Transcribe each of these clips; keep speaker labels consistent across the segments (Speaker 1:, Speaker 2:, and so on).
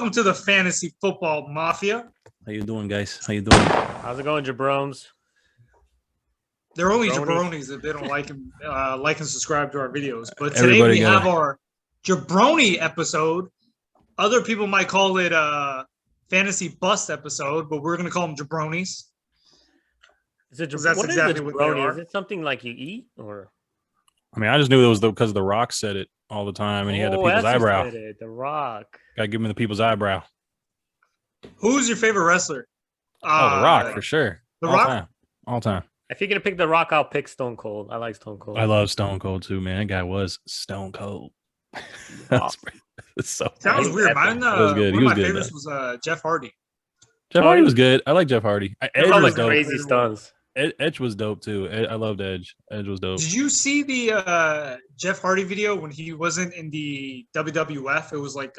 Speaker 1: welcome to the Fantasy Football Mafia.
Speaker 2: How you doing, guys? How you doing?
Speaker 3: How's it going, Jabroni'S?
Speaker 1: They're only Jabroni'S if they don't like and subscribe to our videos. But today we have our Jabroni episode. Other people might call it a fantasy bust episode, but we're going to call them Jabroni'S.
Speaker 3: What is exactly what they are. Is it something like you eat, or?
Speaker 2: I mean, I just knew it was because The Rock said it all the time, and he had the people's eyebrow.
Speaker 3: The Rock.
Speaker 2: Got to give him the people's eyebrow.
Speaker 1: Who's your favorite wrestler?
Speaker 2: The Rock, for sure.
Speaker 1: The
Speaker 2: all
Speaker 1: Rock?
Speaker 2: Time. All time.
Speaker 3: If you're going to pick The Rock, I'll pick Stone Cold. I like Stone Cold.
Speaker 2: I love Stone Cold, too, man. That guy was Stone Cold. Sounds
Speaker 1: weird. Mine,
Speaker 2: was good.
Speaker 1: One of my favorites was Jeff Hardy.
Speaker 2: Jeff Hardy was good. I like Jeff Hardy. Edge was dope.
Speaker 3: Crazy stunts.
Speaker 2: Edge was dope, too. I loved Edge. Edge was dope.
Speaker 1: Did you see the Jeff Hardy video when he wasn't in the WWF? It was like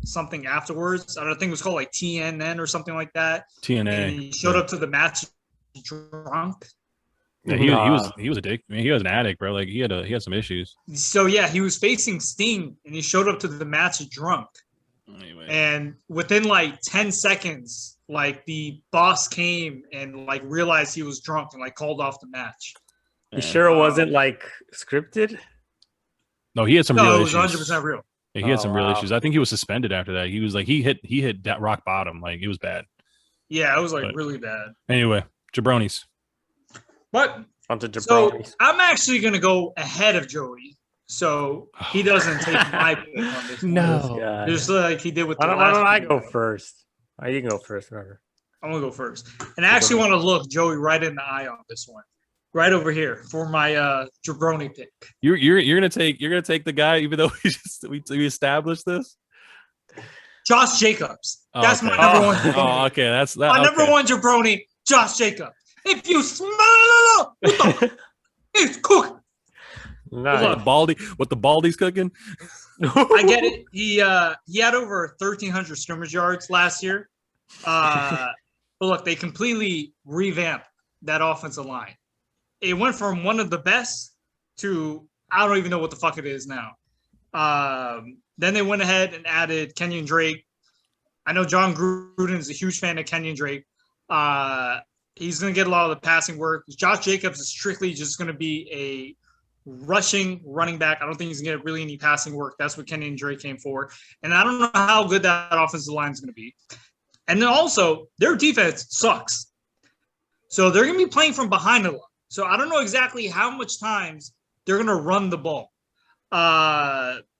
Speaker 1: something afterwards. I don't think it was called like TNN or something like that.
Speaker 2: TNA.
Speaker 1: And he showed up to the match drunk.
Speaker 2: Yeah, he was a dick. I mean, he was an addict, bro. Like he had some issues.
Speaker 1: So yeah, he was facing Sting, and he showed up to the match drunk.
Speaker 2: Anyway.
Speaker 1: And within like 10 seconds, like the boss came and like realized he was drunk and like called off the match.
Speaker 3: You sure it wasn't like scripted?
Speaker 2: No, he had some real issues.
Speaker 1: It was 100% real.
Speaker 2: Yeah, he had some real issues. I think he was suspended after that. He was like he hit that rock bottom. Like it was bad.
Speaker 1: Yeah, it was like really bad.
Speaker 2: Anyway, Jabroni'S.
Speaker 1: But
Speaker 3: onto Jabroni'S.
Speaker 1: So I'm actually gonna go ahead of Joey, so he doesn't take my pick on this.
Speaker 2: No,
Speaker 1: just like he did with the
Speaker 3: why
Speaker 1: last.
Speaker 3: don't I go first? You can go first, remember.
Speaker 1: I'm gonna go first, and I actually want to look Joey right in the eye on this one, right over here for my Jabroni pick.
Speaker 2: You're gonna take the guy, even though we established this.
Speaker 1: Josh Jacobs. That's my number one.
Speaker 2: Oh, okay. That's that.
Speaker 1: My number one Jabroni, Josh Jacobs. If you smell it's cooked.
Speaker 3: Nice.
Speaker 2: What the Baldy's cooking?
Speaker 1: I get it. He had over 1,300 scrimmage yards last year. But look, they completely revamped that offensive line. It went from one of the best to I don't even know what the fuck it is now. Then they went ahead and added Kenyon Drake. I know John Gruden is a huge fan of Kenyon Drake. He's going to get a lot of the passing work. Josh Jacobs is strictly just going to be a rushing running back. I don't think he's going to get really any passing work. That's what Kenyon Drake came for. And I don't know how good that offensive line is going to be. And then also, their defense sucks. So they're going to be playing from behind a lot. So I don't know exactly how much times they're going to run the ball.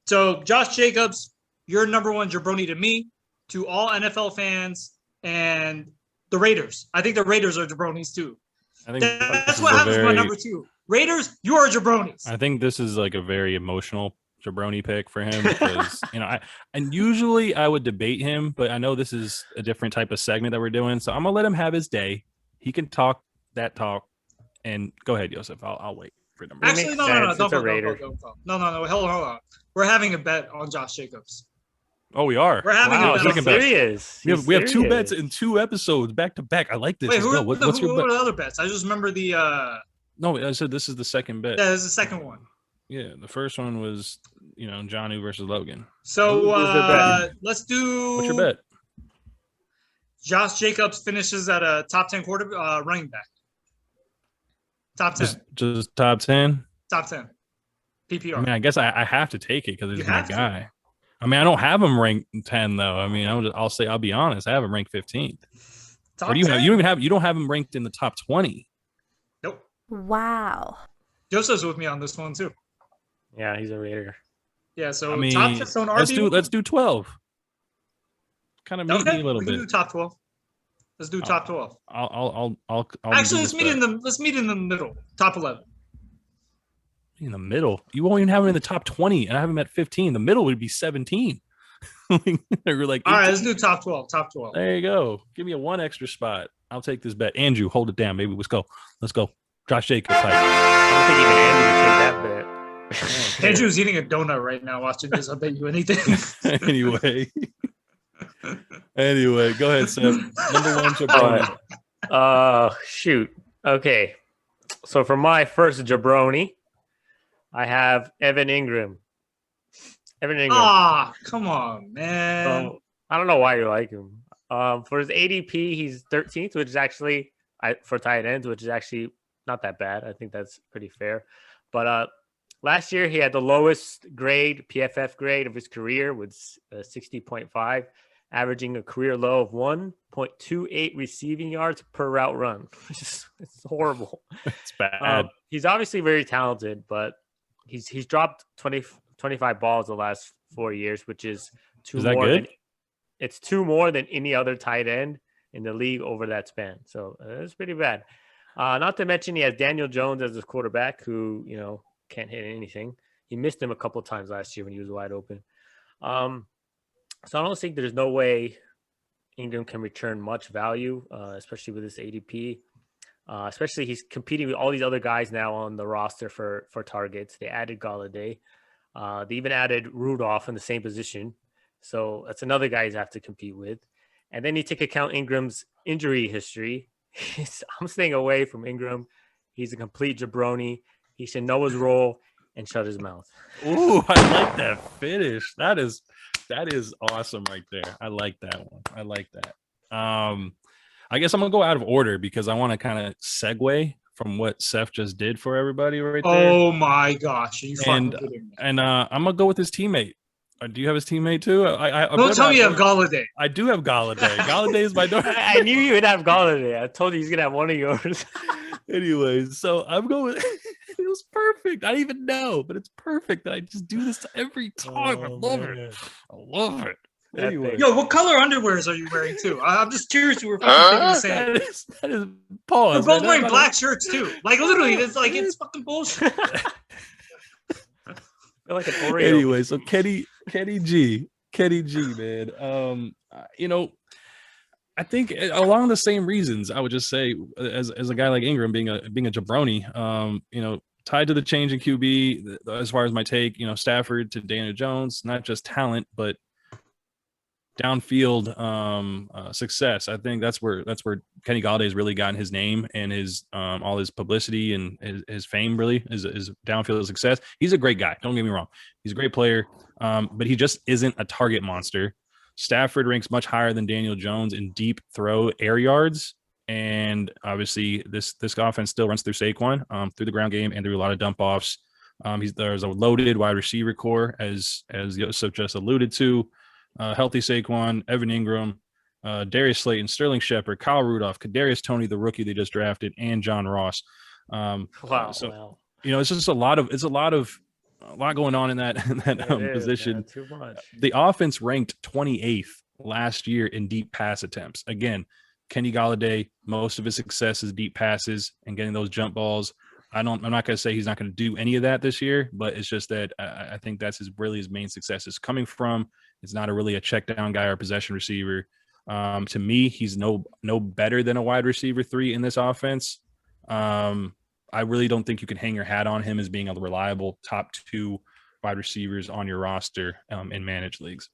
Speaker 1: So Josh Jacobs, you're number one Jabroni to me, to all NFL fans, and the Raiders. I think the Raiders are Jabroni'S too.
Speaker 2: I think
Speaker 1: that's what happens with my number two. Raiders, you are Jabroni'S.
Speaker 2: I think this is like a very emotional Jabroni pick for him because and usually I would debate him, but I know this is a different type of segment that we're doing, so I'm gonna let him have his day. He can talk that talk, and go ahead, Joseph. I'll wait for number.
Speaker 1: Actually, no, don't go. No. Hold on. We're having a bet on Josh Jacobs.
Speaker 2: Oh, we are.
Speaker 1: We're having a bet.
Speaker 3: Serious.
Speaker 2: We have two bets in 2 episodes back to back. I like this.
Speaker 1: Wait, who are
Speaker 2: What's your bet?
Speaker 1: the other bets? I just remember the.
Speaker 2: No, I said this is the second bet.
Speaker 1: Yeah, this is the second one.
Speaker 2: Yeah, the first one was Johnny versus Logan.
Speaker 1: So let's do.
Speaker 2: What's your bet?
Speaker 1: Josh Jacobs finishes at a top 10 running back. Top 10.
Speaker 2: Just top 10.
Speaker 1: Top 10. PPR.
Speaker 2: I mean, I guess I have to take it because it's my guy. I mean, I don't have him ranked 10 though. I mean, I'll be honest. I have him ranked 15th. Or do you have? You don't have him ranked in the top 20.
Speaker 1: Nope.
Speaker 4: Wow.
Speaker 1: Joseph's with me on this one too.
Speaker 3: Yeah, he's a Raider.
Speaker 1: Yeah, so top 10 on
Speaker 2: RB. Let's do 12. Kind of meet me a little bit.
Speaker 1: We can do top 12. Let's do top 12.
Speaker 2: I'll
Speaker 1: actually let's meet in the middle. Top 11.
Speaker 2: In the middle, you won't even have him in the top 20, and I have him at 15. The middle would be 17. We're like,
Speaker 1: all right, let's do top 12. Top 12.
Speaker 2: There you go. Give me a 1 extra spot. I'll take this bet. Andrew, hold it down, baby. Let's go. Josh Jacobs.
Speaker 3: I don't think even Andrew would take that bet.
Speaker 1: Andrew's eating a donut right now watching this. I'll bet you anything.
Speaker 2: Anyway, go ahead, Seth. Number one Jabroni.
Speaker 3: Shoot. Okay. So for my first Jabroni, I have Evan Engram.
Speaker 1: Ah, come on, man.
Speaker 3: I don't know why you like him. For his ADP, he's 13th, which is actually for tight ends, which is actually not that bad. I think that's pretty fair. But last year he had the lowest grade PFF grade of his career with 60.5, averaging a career low of 1.28 receiving yards per route run. It's horrible.
Speaker 2: It's bad.
Speaker 3: He's obviously very talented, but he's dropped 25 balls the last 4 years, which is two
Speaker 2: Is that
Speaker 3: more
Speaker 2: good?
Speaker 3: it's two more than any other tight end in the league over that span. So it's pretty bad. Not to mention he has Daniel Jones as his quarterback, who can't hit anything. He missed him a couple of times last year when he was wide open. So I don't think there's no way Engram can return much value, especially with this ADP. Especially he's competing with all these other guys now on the roster for targets. They added Golladay. They even added Rudolph in the same position. So that's another guy he's have to compete with. And then you take account Ingram's injury history. I'm staying away from Engram. He's a complete jabroni. He should know his role and shut his mouth.
Speaker 2: Ooh, I like that finish. That is awesome right there. I like that one. I like that. I guess I'm gonna go out of order because I want to kind of segue from what Seth just did for everybody right there.
Speaker 1: Oh my gosh! Are you fucking kidding me?
Speaker 2: And I'm gonna go with his teammate. Do you have his teammate too?
Speaker 1: Don't tell me you have Golladay.
Speaker 2: I do have Golladay. Golladay is my daughter.
Speaker 3: I knew you would have Golladay. I told you he's gonna have one of yours.
Speaker 2: Anyways, so I'm going. It was perfect. I didn't even know, but it's perfect that I just do this every time. I love it. I love it. Anyway,
Speaker 1: yo, what color underwears are you wearing too? I'm just curious. We were fucking thinking the same.
Speaker 2: That is pause.
Speaker 1: We're both wearing black shirts too. Like literally, it's fucking bullshit.
Speaker 3: Like an Oreo.
Speaker 2: Anyway, so Kenny G, man. I think along the same reasons, I would just say, as a guy like Engram being a jabroni, tied to the change in QB, as far as my take, Stafford to Daniel Jones, not just talent, but downfield success. I think that's where Kenny Golladay has really gotten his name and his all his publicity and his fame really is downfield success. He's a great guy. Don't get me wrong. He's a great player, but he just isn't a target monster. Stafford ranks much higher than Daniel Jones in deep throw air yards. And obviously this offense still runs through Saquon, through the ground game and through a lot of dump offs. There's a loaded wide receiver core as Yosef just alluded to. Healthy Saquon, Evan Engram, Darius Slayton, Sterling Shepard, Kyle Rudolph, Kadarius Toney, the rookie they just drafted, and John Ross.
Speaker 3: Wow.
Speaker 2: It's just a lot going on in that position.
Speaker 3: Man, too much.
Speaker 2: The offense ranked 28th last year in deep pass attempts. Again, Kenny Golladay, most of his success is deep passes and getting those jump balls. I'm not going to say he's not going to do any of that this year, but it's just that I think that's his main success is coming from. It's not really a check down guy or possession receiver. To me, he's no better than a wide receiver 3 in this offense. I really don't think you can hang your hat on him as being a reliable top 2 wide receivers on your roster in managed leagues.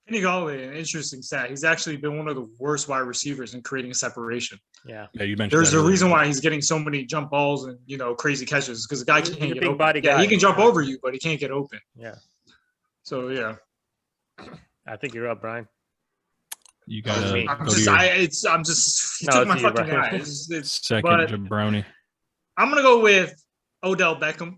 Speaker 1: Kenny Golladay, an interesting stat. He's actually been one of the worst wide receivers in creating a separation.
Speaker 3: Yeah,
Speaker 2: you mentioned
Speaker 1: there's a reason why he's getting so many jump balls and crazy catches because the guy can't get open.
Speaker 3: Body guy.
Speaker 1: He can jump over you, but he can't get open.
Speaker 3: Yeah.
Speaker 1: So yeah.
Speaker 3: I think you're up, Brian.
Speaker 2: You gotta.
Speaker 1: You took my fucking guy. It's
Speaker 2: second jabroni.
Speaker 1: I'm gonna go with Odell Beckham,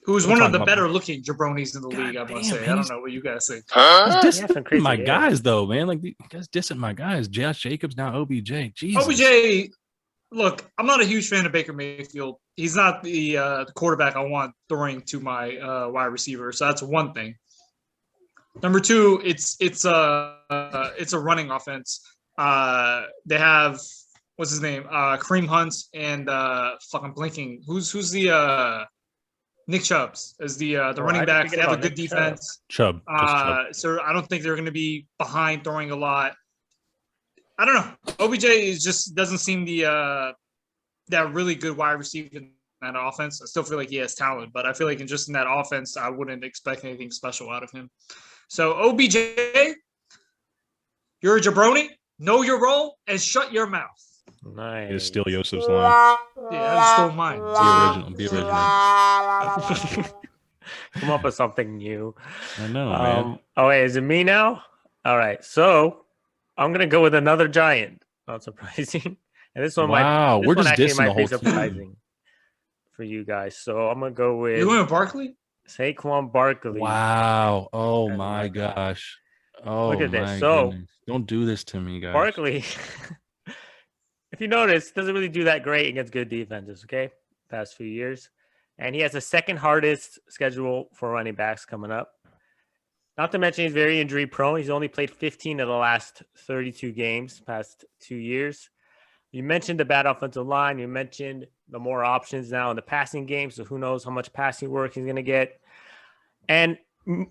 Speaker 1: who's one of the better looking jabronis in the league. I must say. I don't know what you guys think.
Speaker 2: He's dissing my guys though, man. Like you guys dissing my guys. Josh Jacobs now OBJ. Jesus.
Speaker 1: OBJ. Look, I'm not a huge fan of Baker Mayfield. He's not the quarterback I want throwing to my wide receiver. So that's one thing. Number 2, it's a running offense. They have what's his name? Kareem Hunt and fucking blinking. Who's the Nick Chubbs as the running back. They have a good defense.
Speaker 2: Chubb.
Speaker 1: So I don't think they're going to be behind throwing a lot. I don't know. OBJ doesn't seem that really good wide receiver in that offense. I still feel like he has talent, but I feel like in that offense, I wouldn't expect anything special out of him. So OBJ, you're a jabroni. Know your role and shut your mouth.
Speaker 3: Nice.
Speaker 2: It's still Yosef's line.
Speaker 1: Yeah, I stole mine.
Speaker 2: Be original.
Speaker 3: Come up with something new.
Speaker 2: I know, man.
Speaker 3: Oh, wait, is it me now? All right. So I'm going to go with another giant. Not surprising. And this one
Speaker 2: Wow,
Speaker 3: this
Speaker 2: we're
Speaker 3: one
Speaker 2: just
Speaker 3: actually
Speaker 2: dissing
Speaker 3: might
Speaker 2: the
Speaker 3: be
Speaker 2: whole team.
Speaker 3: surprising for you guys. So I'm going to go
Speaker 1: You
Speaker 3: with
Speaker 1: went with Barkley?
Speaker 3: Saquon Barkley.
Speaker 2: Wow. Oh
Speaker 3: That's
Speaker 2: my
Speaker 3: my guy.
Speaker 2: gosh. Oh
Speaker 3: Look at this.
Speaker 2: my
Speaker 3: So
Speaker 2: goodness. Don't do this to me, guys.
Speaker 3: Barkley, if you notice, doesn't really do that great against good defenses, okay? Past few years. And he has the second hardest schedule for running backs coming up. Not to mention he's very injury prone. He's only played 15 of the last 32 games past 2 years. You mentioned the bad offensive line. You mentioned the more options now in the passing game. So who knows how much passing work he's going to get. And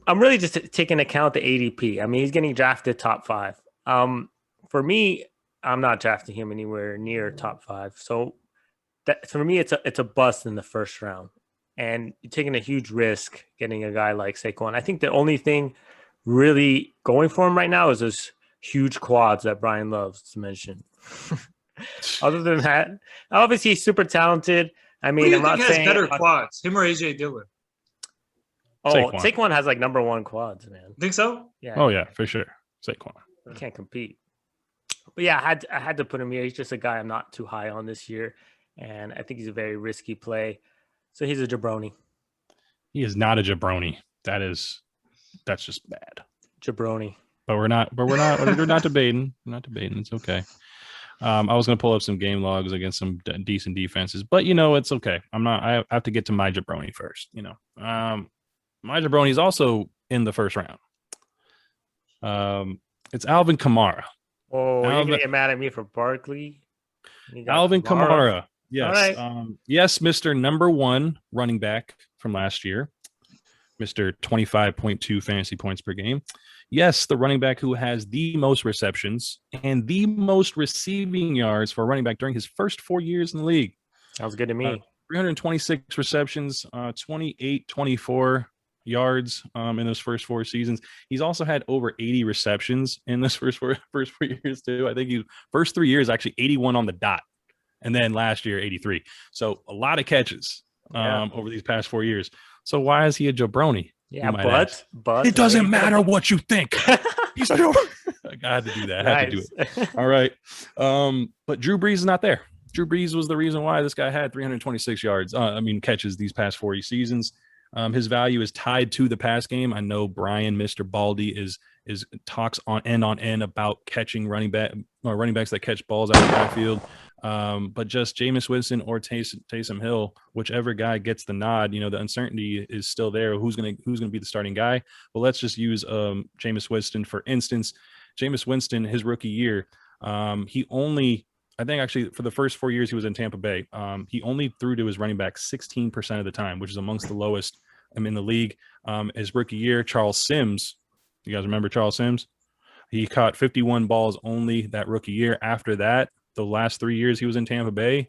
Speaker 3: I'm really just taking account the ADP. I mean, he's getting drafted top 5. For me, I'm not drafting him anywhere near top 5. So that, for me, it's a bust in the first round. And you're taking a huge risk getting a guy like Saquon. I think the only thing really going for him right now is those huge quads that Brian loves to mention. Other than that, obviously he's super talented. I
Speaker 1: Who
Speaker 3: mean,
Speaker 1: do you
Speaker 3: I'm
Speaker 1: think
Speaker 3: not
Speaker 1: has
Speaker 3: saying
Speaker 1: better quads, him or AJ Dillon?
Speaker 3: Saquon has like number 1 quads, man.
Speaker 1: Think so?
Speaker 3: Yeah.
Speaker 2: Oh yeah, for sure. Saquon.
Speaker 3: He can't compete. But yeah, I had to put him here. He's just a guy I'm not too high on this year, and I think he's a very risky play. So he's a jabroni.
Speaker 2: He is not a jabroni. That's just bad.
Speaker 3: Jabroni.
Speaker 2: We're not debating. We're not debating. It's okay. I was going to pull up some game logs against some decent defenses, but it's okay. I have to get to my jabroni first. My jabroni is also in the first round. It's Alvin Kamara.
Speaker 3: Oh, you're gonna get mad at me for Barkley?
Speaker 2: Alvin Kamara. Yes.
Speaker 3: All right.
Speaker 2: Yes, Mr. Number 1 running back from last year. Mr. 25.2 fantasy points per game. Yes, the running back who has the most receptions and the most receiving yards for a running back during his first 4 years in the league.
Speaker 3: Sounds good to me.
Speaker 2: 326 receptions, 24 yards in those first 4 seasons. He's also had over 80 receptions in those first four years too. I think he first 3 years actually 81 on the dot, and then last year 83. So a lot of catches over these past 4 years. So why is he a jabroni?
Speaker 3: Yeah, but
Speaker 2: it doesn't matter what you think. He's a jabroni. I had to do that. I had to do it. All right. But Drew Brees is not there. Drew Brees was the reason why this guy had 326 yards. Catches these past 40 seasons. His value is tied to the pass game. I know Brian, Mr. Baldy, is talks on end about catching running backs that catch balls out of the backfield. But just Jameis Winston or Taysom Hill, whichever guy gets the nod, the uncertainty is still there. Who's gonna be the starting guy? Well, let's just use Jameis Winston for instance. Jameis Winston, his rookie year, he only, I think actually for the first 4 years he was in Tampa Bay, he only threw to his running back 16% of the time, which is amongst the lowest in the league. His rookie year, Charles Sims, you guys remember Charles Sims? He caught 51 balls only that rookie year. After that, the last 3 years he was in Tampa Bay,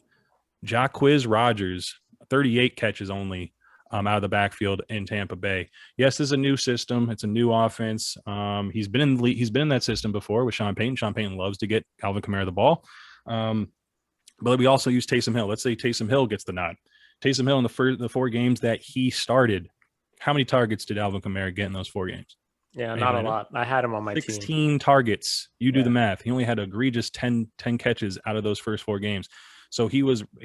Speaker 2: Jacquizz Rodgers, 38 catches only out of the backfield in Tampa Bay. Yes, this is a new system. It's a new offense. He's been in the league. He's been in that system before with Sean Payton. Sean Payton loves to get Alvin Kamara the ball. But we also use Taysom Hill. Let's say Taysom Hill gets the nod. Taysom Hill in the 4 games that he started, how many targets did Alvin Kamara get in those 4 games?
Speaker 3: Yeah, not a lot. I had him on my
Speaker 2: 16
Speaker 3: team.
Speaker 2: targets. You do the math. He only had egregious 10 catches out of those first 4 games. So he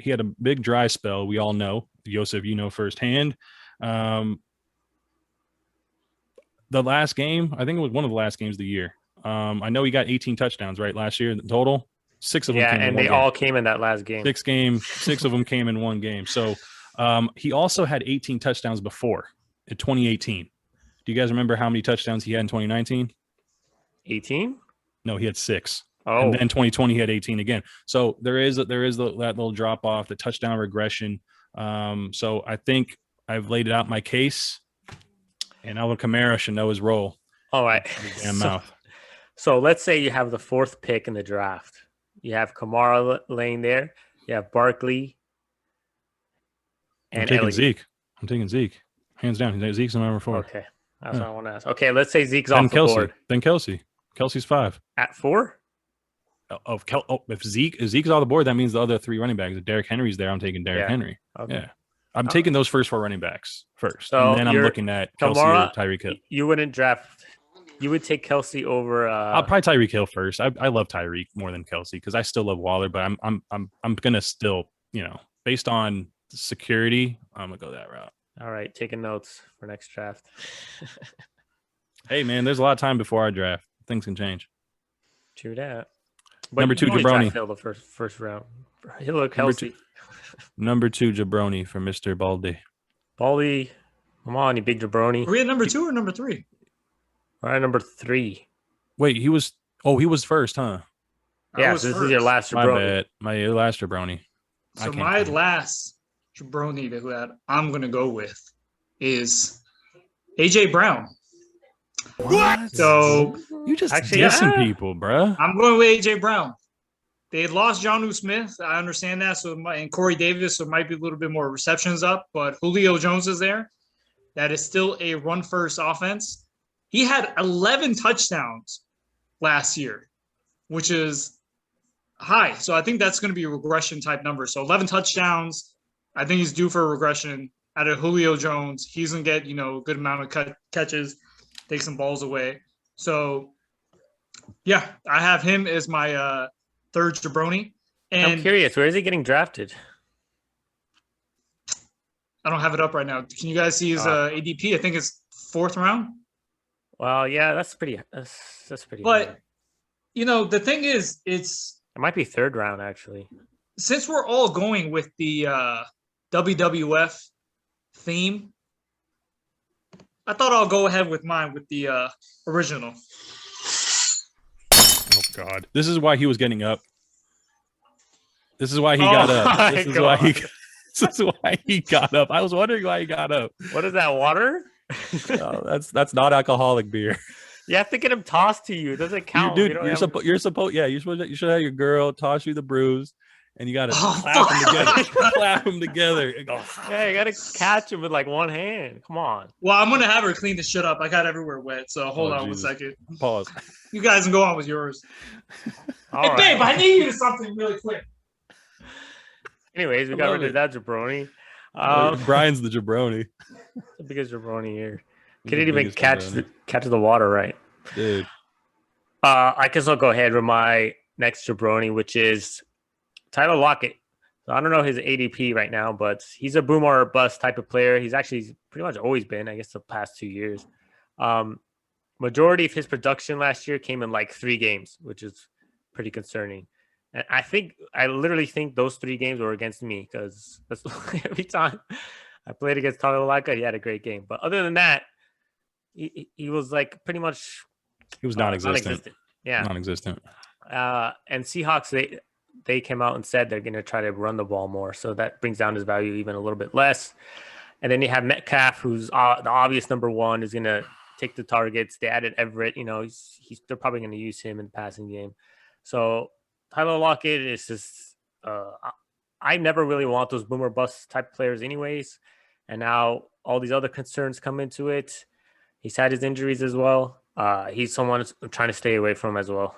Speaker 2: had a big dry spell. We all know. Yosef, firsthand. The last game, I think it was one of the last games of the year. I know he got 18 touchdowns, right, last year in total. 6 of them came in one game.
Speaker 3: all came in that last game.
Speaker 2: 6 of them came in one game. So he also had 18 touchdowns before in 2018. Do you guys remember how many touchdowns he had in 2019?
Speaker 3: 18?
Speaker 2: No, he had 6.
Speaker 3: Oh.
Speaker 2: And then 2020 he had 18 again. So there is that little drop off, the touchdown regression. So I think I've laid it out my case, and Alvin Kamara should know his role.
Speaker 3: All right. So let's say you have the 4th pick in the draft. You have Kamara laying there. You have Barkley.
Speaker 2: And I'm taking Zeke. Hands down. Zeke's number 4.
Speaker 3: Okay. That's what I want to ask. Okay, let's say Zeke's off the board.
Speaker 2: Then Kelsey. Kelsey's 5.
Speaker 3: At 4?
Speaker 2: If Zeke's off the board, that means the other 3 running backs. If Derrick Henry's there, I'm taking Derrick Henry.
Speaker 3: Okay.
Speaker 2: Yeah. I'm taking those first 4 running backs first,
Speaker 3: So
Speaker 2: and then I'm looking at Kelsey
Speaker 3: Kamara,
Speaker 2: or Tyreek Hill.
Speaker 3: You wouldn't draft. You would take Kelsey over.
Speaker 2: I'll probably Tyreek Hill first. I love Tyreek more than Kelsey because I still love Waller, but I'm gonna still, based on security, I'm gonna go that route.
Speaker 3: All right, taking notes for next draft.
Speaker 2: Hey man, there's a lot of time before our draft. Things can change.
Speaker 3: True that. But
Speaker 2: Number 2, Jabroni.
Speaker 3: Hill the first round. Hill or Kelsey.
Speaker 2: Number 2, Jabroni for Mr. Baldy.
Speaker 3: Baldy, come on, you big Jabroni.
Speaker 1: Are we at number 2 or number 3?
Speaker 3: All right, number 3.
Speaker 2: Wait, he was first, huh?
Speaker 3: Yeah, so this is your last
Speaker 2: My
Speaker 3: Jabroni.
Speaker 2: bad. My last Jabroni.
Speaker 1: So my last Jabroni that I'm going to go with is A.J. Brown.
Speaker 2: What?
Speaker 1: So
Speaker 2: you just dissing people, bruh.
Speaker 1: I'm going with A.J. Brown. They had lost Jonnu Smith. I understand that. And Corey Davis, so it might be a little bit more receptions up, but Julio Jones is there. That is still a run-first offense. He had 11 touchdowns last year, which is high. So I think that's going to be a regression type number. So 11 touchdowns. I think he's due for a regression out of Julio Jones. He's going to get, a good amount of catches, take some balls away. So, yeah, I have him as my third Jabroni. And
Speaker 3: I'm curious, where is he getting drafted?
Speaker 1: I don't have it up right now. Can you guys see his ADP? I think it's 4th round.
Speaker 3: Well, yeah, that's pretty. That's pretty.
Speaker 1: But
Speaker 3: high.
Speaker 1: The thing is, it
Speaker 3: might be 3rd round actually.
Speaker 1: Since we're all going with the WWF theme, I thought I'll go ahead with mine with the original.
Speaker 2: Oh God! This is why he was getting up. This is why he got up. This is why he got up. I was wondering why he got up.
Speaker 3: What is that? Water?
Speaker 2: No, that's not alcoholic beer.
Speaker 3: You have to get him tossed to you. It doesn't count.
Speaker 2: Dude, you're supposed. Yeah, you should have your girl toss you the brews, and you got to clap them together. Clap them together.
Speaker 3: Yeah, you got to catch him with like one hand. Come on.
Speaker 1: Well, I'm gonna have her clean the shit up. I got everywhere wet. So hold on
Speaker 2: Jesus.
Speaker 1: 1 second.
Speaker 2: Pause.
Speaker 1: You guys can go on with yours.
Speaker 3: All right.
Speaker 1: Babe, I need you to something really quick.
Speaker 3: Anyways, we got rid of that Jabroni.
Speaker 2: Brian's the Jabroni.
Speaker 3: The biggest Jabroni here. Couldn't even catch the water right.
Speaker 2: Dude.
Speaker 3: I guess I'll go ahead with my next Jabroni, which is Tyler Lockett. So I don't know his ADP right now, but he's a boom or bust type of player. He's actually pretty much always been, I guess, the past 2 years. Majority of his production last year came in like 3 games, which is pretty concerning. And I literally think those 3 games were against me because that's every time I played against Tyler Lockett, he had a great game. But other than that, he was like pretty much
Speaker 2: he was non-existent.
Speaker 3: Yeah,
Speaker 2: non-existent.
Speaker 3: And Seahawks, they came out and said they're going to try to run the ball more, so that brings down his value even a little bit less. And then you have Metcalf, who's the obvious number 1, is going to take the targets. They added Everett. They're probably going to use him in the passing game. So Tyler Lockett is just I never really want those boomer bust type players anyways. And now all these other concerns come into it. He's had his injuries as well. He's someone I'm trying to stay away from as well.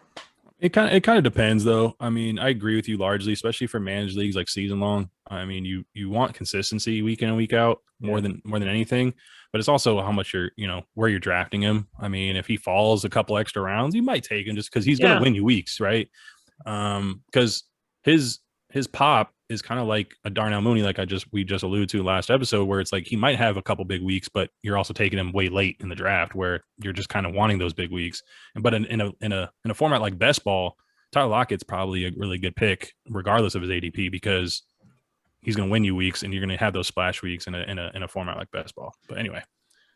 Speaker 2: It kind of depends though. I mean, I agree with you largely, especially for managed leagues like season long. I mean, you want consistency week in and week out more than anything, but it's also how much you're, where you're drafting him. I mean, if he falls a couple extra rounds, you might take him just because he's going to win you weeks, right? Because his pop is kind of like a Darnell Mooney, like we just alluded to last episode, where it's like he might have a couple big weeks, but you're also taking him way late in the draft, where you're just kind of wanting those big weeks. But in a format like best ball, Tyler Lockett's probably a really good pick, regardless of his ADP, because he's going to win you weeks, and you're going to have those splash weeks in a format like best ball. But anyway,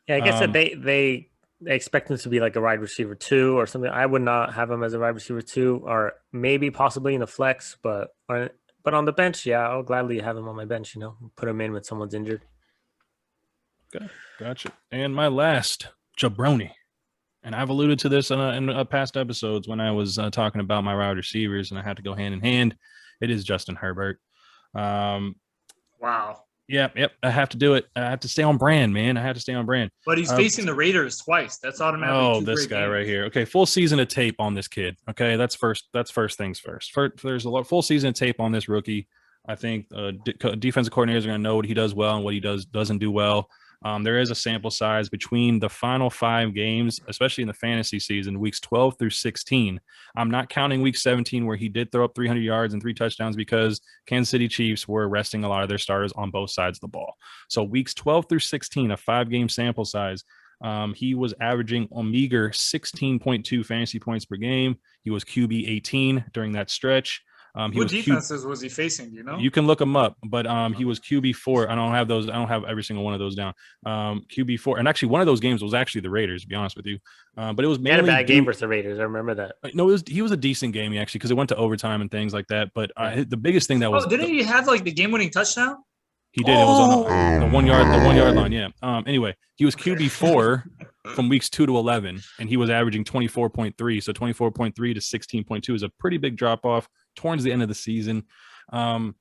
Speaker 3: yeah, I guess that they expect him to be like a wide receiver 2 or something. I would not have him as a wide receiver 2, or maybe possibly in a flex, but on the bench, yeah, I'll gladly have him on my bench, put him in when someone's injured.
Speaker 2: Okay, gotcha. And my last Jabroni, and I've alluded to this in past episodes when I was talking about my wide receivers, and I had to go hand in hand. It is Justin Herbert.
Speaker 1: Wow.
Speaker 2: Yep. I have to do it. I have to stay on brand, man. I have to stay on brand.
Speaker 1: But he's facing the Raiders twice. That's automatically.
Speaker 2: Oh, this guy right here. Okay, full season of tape on this kid. Okay, that's first things first. There's a full season of tape on this rookie. I think defensive coordinators are going to know what he does well and what he doesn't do well. There is a sample size between the final 5 games, especially in the fantasy season, weeks 12 through 16. I'm not counting week 17 where he did throw up 300 yards and 3 touchdowns because Kansas City Chiefs were resting a lot of their starters on both sides of the ball. So weeks 12 through 16, a 5-game sample size, he was averaging a meager 16.2 fantasy points per game. He was QB 18 during that stretch.
Speaker 1: What defenses was he facing? Do you know?
Speaker 2: You can look him up, but he was QB4. I don't have those. I don't have every single one of those down. QB4, and actually one of those games was actually the Raiders. To be honest with you, but it was mainly
Speaker 3: a bad game versus the Raiders. I remember that.
Speaker 2: No, he was a decent game actually because it went to overtime and things like that. But the biggest thing that was
Speaker 1: didn't he have like the game-winning touchdown?
Speaker 2: He did. It was on the 1 yard line. Yeah. Anyway, he was QB4 from weeks 2 to 11, and he was averaging 24.3. So 24.3 to 16.2 is a pretty big drop off towards the end of the season. I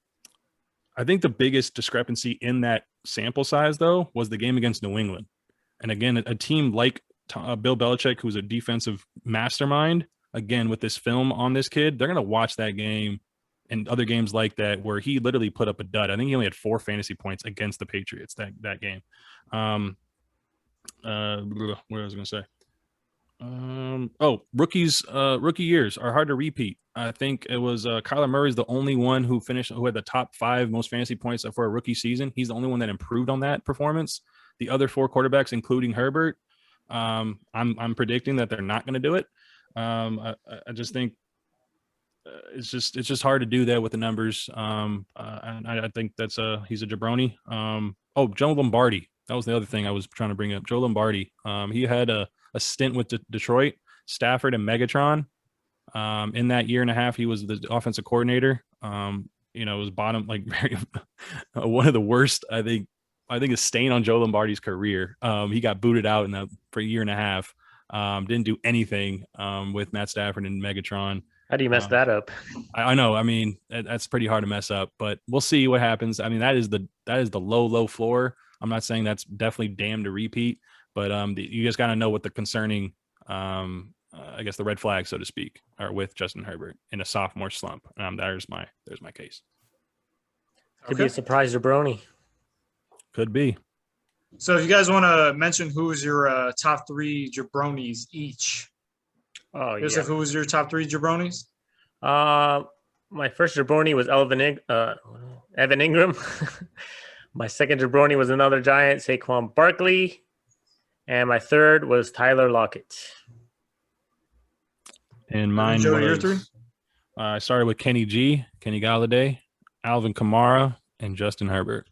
Speaker 2: think the biggest discrepancy in that sample size, though, was the game against New England. And again, a team like Bill Belichick, who's a defensive mastermind, again, with this film on this kid, they're going to watch that game and other games like that where he literally put up a dud. I think he only had 4 fantasy points against the Patriots that game. What was I going to say? Rookie years are hard to repeat. I think it was Kyler Murray's the only one who had the top 5 most fantasy points for a rookie season. He's the only one that improved on that performance. The other 4 quarterbacks, including Herbert, I'm predicting that they're not going to do it. I just think it's just hard to do that with the numbers. And I think he's a jabroni. Joe Lombardi. That was the other thing I was trying to bring up. Joe Lombardi. He had a stint with Detroit, Stafford, and Megatron. In that year and a half, he was the offensive coordinator. It was bottom, like very one of the worst. I think a stain on Joe Lombardi's career. He got booted out for a year and a half. Didn't do anything with Matt Stafford and Megatron.
Speaker 3: How do you mess that up?
Speaker 2: I know. I mean, that's pretty hard to mess up, but we'll see what happens. I mean, that is the low floor. I'm not saying that's definitely damned to repeat, but you just got to know what the concerning, I guess the red flag, so to speak, are with Justin Herbert in a sophomore slump. There's my case.
Speaker 3: Could be a surprise jabroni.
Speaker 2: Could be.
Speaker 1: So if you guys want to mention who's your top 3 jabronis each.
Speaker 3: Oh,
Speaker 1: Joseph, who was your top 3 jabronis?
Speaker 3: My first jabroni was Evan Engram. My second jabroni was another Giant, Saquon Barkley. And my third was Tyler Lockett.
Speaker 2: And mine was,
Speaker 1: your 3?
Speaker 2: I started with Kenny Golladay, Alvin Kamara, and Justin Herbert.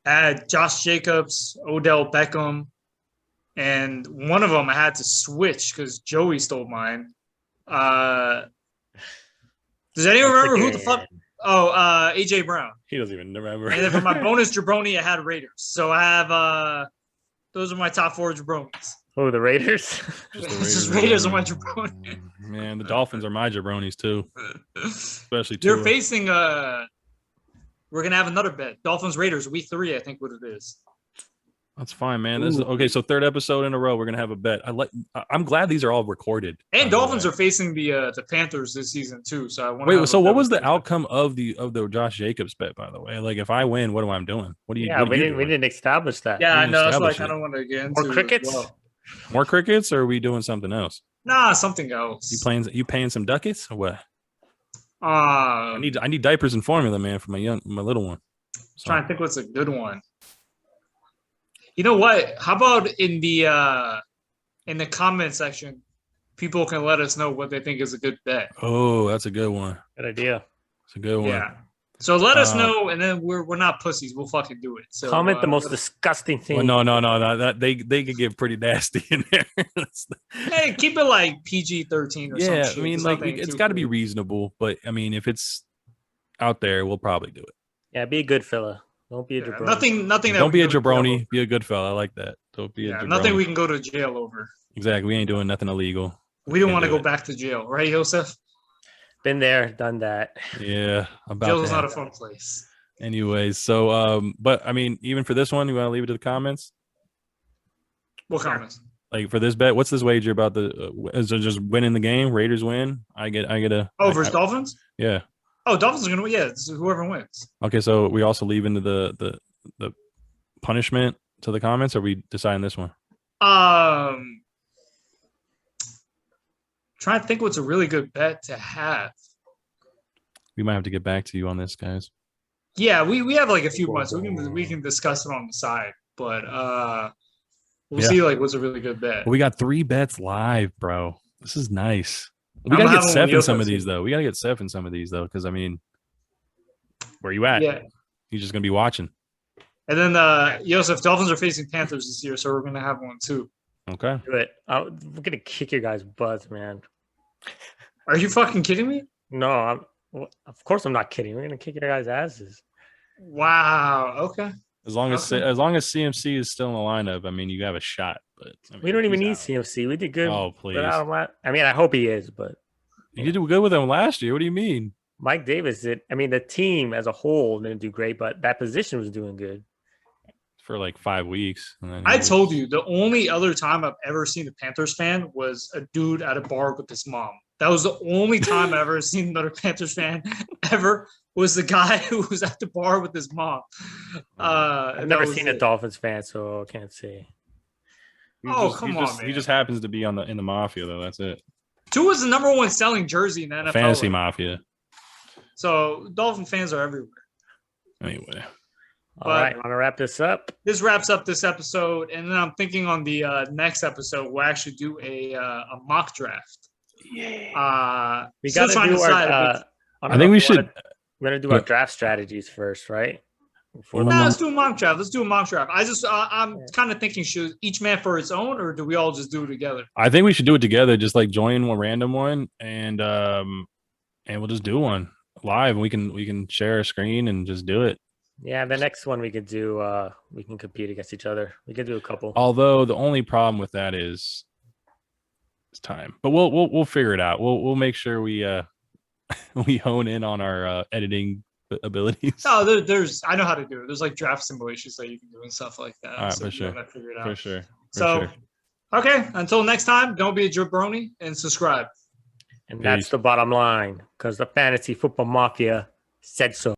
Speaker 1: I had Josh Jacobs, Odell Beckham, and one of them I had to switch because Joey stole mine. Does anyone remember who the fuck? AJ Brown.
Speaker 2: He doesn't even remember.
Speaker 1: And then for my bonus jabroni, I had Raiders. So I have those are my top 4 jabronis.
Speaker 3: Oh, the Raiders?
Speaker 1: Just Raiders are my jabroni.
Speaker 2: Man, the Dolphins are my jabronis too. Especially
Speaker 1: They're facing we're gonna have another bet. Dolphins Raiders, week 3, I think what it is.
Speaker 2: That's fine, man. This is okay. So 3rd episode in a row, we're gonna have a bet. I'm glad these are all recorded.
Speaker 1: And Dolphins are facing the Panthers this season too. So I want.
Speaker 2: Wait, so what was the outcome of the Josh Jacobs bet, by the way? Like, if I win, what am I doing? What do you?
Speaker 3: Yeah, we didn't establish that.
Speaker 1: Yeah, I know. That's why I kind of want to get into
Speaker 3: more crickets.
Speaker 1: Well.
Speaker 2: More crickets, or are we doing something else?
Speaker 1: Nah, something else.
Speaker 2: You paying some ducats or what?
Speaker 1: I
Speaker 2: need diapers and formula, man, for my little one. So.
Speaker 1: Trying to think what's a good one. You know what? How about in the comment section, people can let us know what they think is a good bet.
Speaker 2: Oh, that's a good one.
Speaker 3: Good idea.
Speaker 2: It's a good one.
Speaker 1: Yeah. So let us know, and then we're not pussies. We'll fucking do it. So
Speaker 3: comment the most disgusting thing.
Speaker 2: Well, no. That they could get pretty nasty in there.
Speaker 1: Hey, keep it like PG-13 or something.
Speaker 2: Yeah, I mean, like it's got to be reasonable, but I mean, if it's out there, we'll probably do it.
Speaker 3: Yeah, be a good fella. Don't be a jabroni.
Speaker 1: Nothing.
Speaker 2: Don't be a jabroni. Be a good fella. I like that. Don't be a jabroni.
Speaker 1: Nothing we can go to jail over.
Speaker 2: Exactly. We ain't doing nothing illegal.
Speaker 1: We don't want to go back to jail, right, Joseph?
Speaker 3: Been there, done that.
Speaker 2: Yeah,
Speaker 1: jail's not a fun place.
Speaker 2: Anyways, so but I mean, even for this one, you want to leave it to the comments?
Speaker 1: What comments?
Speaker 2: Like for this bet, what's this wager about? Is it just winning the game? Raiders win. I get a.
Speaker 1: Versus Dolphins?
Speaker 2: Yeah.
Speaker 1: Oh, Dolphins are gonna win. Yeah, it's whoever wins.
Speaker 2: Okay, so we also leave into the punishment to the comments, or we deciding this one?
Speaker 1: Trying to think what's a really good bet to have.
Speaker 2: We might have to get back to you on this, guys.
Speaker 1: Yeah, we have like a few months. We can discuss it on the side, but we'll see like what's a really good bet.
Speaker 2: Well, we got 3 bets live, bro. This is nice. We
Speaker 1: I'm
Speaker 2: gotta get
Speaker 1: having
Speaker 2: Seth
Speaker 1: one
Speaker 2: in
Speaker 1: of
Speaker 2: some
Speaker 1: those
Speaker 2: of these
Speaker 1: too.
Speaker 2: though. We gotta get Seth in some of these though, because I mean, where you at?
Speaker 1: Yeah.
Speaker 2: He's just gonna be watching.
Speaker 1: And then Joseph, Dolphins are facing Panthers this year, so we're gonna have one too.
Speaker 2: Okay.
Speaker 3: Do it. We're gonna kick your guys' butts, man.
Speaker 1: Are you fucking kidding me?
Speaker 3: No, of course I'm not kidding. We're gonna kick your guys' asses.
Speaker 1: Wow. Okay.
Speaker 2: As long as CMC is still in the lineup, I mean, you have a shot. But I mean,
Speaker 3: We don't even need
Speaker 2: he's out.
Speaker 3: CMC. We did good.
Speaker 2: Oh, please.
Speaker 3: without him I mean, I hope he is, but
Speaker 2: You did good with him last year. What do you mean?
Speaker 3: Mike Davis did. I mean, the team as a whole didn't do great, but that position was doing good.
Speaker 2: For like 5 weeks. And then
Speaker 1: I told you the only other time I've ever seen a Panthers fan was a dude at a bar with his mom. That was the only time I've ever seen another Panthers fan ever was the guy who was at the bar with his mom.
Speaker 3: I've never seen a Dolphins fan, so I can't say.
Speaker 1: Come on, man.
Speaker 2: He just happens to be in the mafia, though. That's it.
Speaker 1: Tua was the number 1 selling jersey in the NFL.
Speaker 2: Fantasy mafia.
Speaker 1: So Dolphin fans are everywhere.
Speaker 2: Anyway.
Speaker 3: All right, want to wrap this up?
Speaker 1: This wraps up this episode, and then I'm thinking on the next episode we'll actually do a mock draft.
Speaker 3: Yeah. We
Speaker 1: still
Speaker 3: got to
Speaker 1: trying
Speaker 3: do
Speaker 1: to decide.
Speaker 2: I think we should.
Speaker 3: We're gonna do our draft strategies first, right?
Speaker 1: Let's do a mock draft. I'm kind of thinking, should each man for its own, or do we all just do it together?
Speaker 2: I think we should do it together. Just like join one random one, and we'll just do one live. We can share a screen and just do it.
Speaker 3: Yeah, the next one we could do. We can compete against each other. We could do a couple.
Speaker 2: Although the only problem with that is time, but we'll figure it out. We'll make sure we we hone in on our editing abilities.
Speaker 1: Oh, there's I know how to do it. There's like draft simulations that you can do and stuff like that.
Speaker 2: All right,
Speaker 1: so
Speaker 2: for sure.
Speaker 1: Figure it out.
Speaker 2: For sure.
Speaker 1: Okay. Until next time, don't be a jabroni and subscribe.
Speaker 3: And that's the bottom line, because the fantasy football mafia said so.